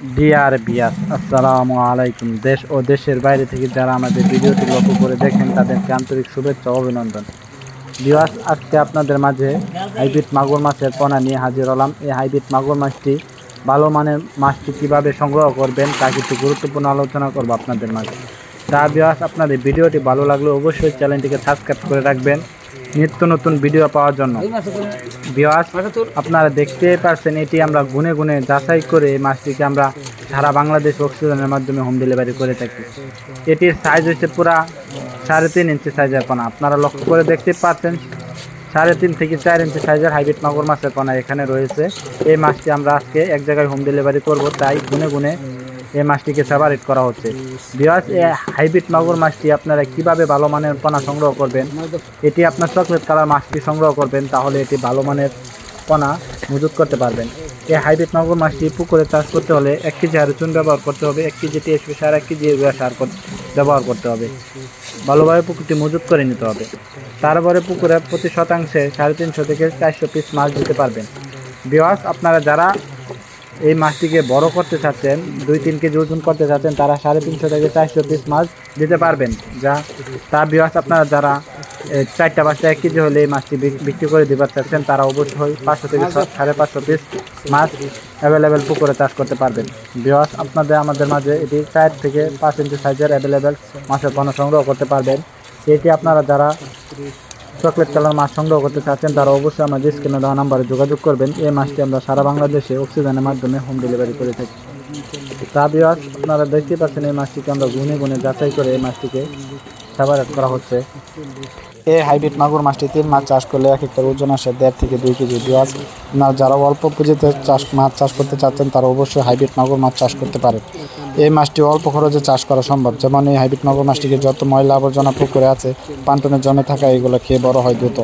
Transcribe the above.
Deer বিয়াস, আসসালামু আলাইকুম। দেশ ও দেশের বাইরে থেকে যারা আমাদের ভিডিওটি লক্ষ্য করে দেখেন তাদেরকে আন্তরিক শুভেচ্ছা ও অভিনন্দন। বিয়াস, আজকে আপনাদের মাঝে হাইব্রিড মাগুর মাছের পোনা নিয়ে হাজির হলাম। এই হাইব্রিড মাগুর মাছটি ভালো মানের মাছটি কীভাবে সংগ্রহ করবেন তা কিছু গুরুত্বপূর্ণ আলোচনা করব আপনাদের মাঝে। তা বিয়াস, আপনাদের ভিডিওটি ভালো লাগলে অবশ্যই চ্যানেলটিকে সাবস্ক্রাইব করে রাখবেন নিত্য নতুন ভিডিও পাওয়ার জন্য। বিয়াস, আপনারা দেখতেই পারছেন এটি আমরা গুনে গুনে যাচাই করে এই মাছটিকে আমরা সারা বাংলাদেশ অক্সিজেনের মাধ্যমে হোম ডেলিভারি করে থাকি। এটির সাইজ হচ্ছে পুরা 3.5 ইঞ্চি সাইজের পোনা। আপনারা লক্ষ্য করে দেখতে পাচ্ছেন 3.5 থেকে 4 ইঞ্চি সাইজের হাইব্রিড মাগুর মাছের পোনা এখানে রয়েছে। এই মাছটি আমরা আজকে এক জায়গায় হোম ডেলিভারি করব, তাই গুনে গুনে এই মাছটিকে সেপারেট করা হচ্ছে। বিয়াস, এই হাইব্রিড মাগুর মাছটি আপনারা কিভাবে ভালো মানের পোনা সংগ্রহ করবেন, এটি আপনার চকলেট কালার মাছটি সংগ্রহ করবেন, তাহলে এটি ভালো মানের পোনা মজুত করতে পারবেন। এই হাইব্রিড মাগুর মাছটি পুকুরে চাষ করতে হলে 1 কেজি হারে চুন ব্যবহার করতে হবে, 1 কেজি টিএসপি সার, 1 কেজি ইউরিয়া সার ব্যবহার করতে হবে। ভালোভাবে পুকুরটি মজুত করে নিতে হবে। তারপরে পুকুরে প্রতি শতাংশে 350 থেকে 400 পিস মাছ দিতে পারবেন। বিয়াস, আপনারা যারা এই মাছটিকে বড় করতে চাচ্ছেন, 2-3 কেজি ওজন করতে চাচ্ছেন, তারা 350 থেকে 400 পিস মাছ দিতে পারবেন। বিয়াস, আপনারা যারা 4টা-5টা 1 কেজি হলে এই মাছটি বিক্রি করে দিতে চাচ্ছেন, তারা অবশ্যই 500 থেকে 550 পিস মাছ অ্যাভেলেবেল পুকুরে চাষ করতে পারবেন। বিয়াস, আমাদের মাঝে এটি 4 থেকে 5 ইঞ্চি সাইজের অ্যাভেলেবেল মাছের পোনা সংগ্রহ করতে পারবেন। এটি আপনারা যারা চকলেট কালার মাছ সংগ্রহ করতে চাচ্ছেন, তারা অবশ্যই আমাদের স্ক্রিনে দেওয়া নাম্বারে যোগাযোগ করবেন। এই মাছটি আমরা সারা বাংলাদেশে অক্সিজেনের মাধ্যমে হোম ডেলিভারি করে থাকি। বিয়াস, আপনারা দেখতে পাচ্ছেন এই মাছটিকে আমরা গুনে গুনে যাচাই করে এই মাছটিকে সেপারেট করা হচ্ছে। এই হাইব্রিড মাগুর মাছটি 3 মাছ চাষ করলে এক একটার ওজন আসে 1.5 থেকে 2 কেজি। বিয়াস, আপনারা যারা অল্প পুঁজিতে মাছ চাষ করতে চাচ্ছেন, তারা অবশ্যই হাইব্রিড মাগুর মাছ চাষ করতে পারেন। এই মাছটি অল্প খরচে চাষ করা সম্ভব। যেমন এই হাইব্রিড মাগুর মাছটিকে যত ময়লা আবর্জনা পুকুরে আছে, পান্টনে জমে থাকা, এগুলো খেয়ে বড় হয় দ্রুত।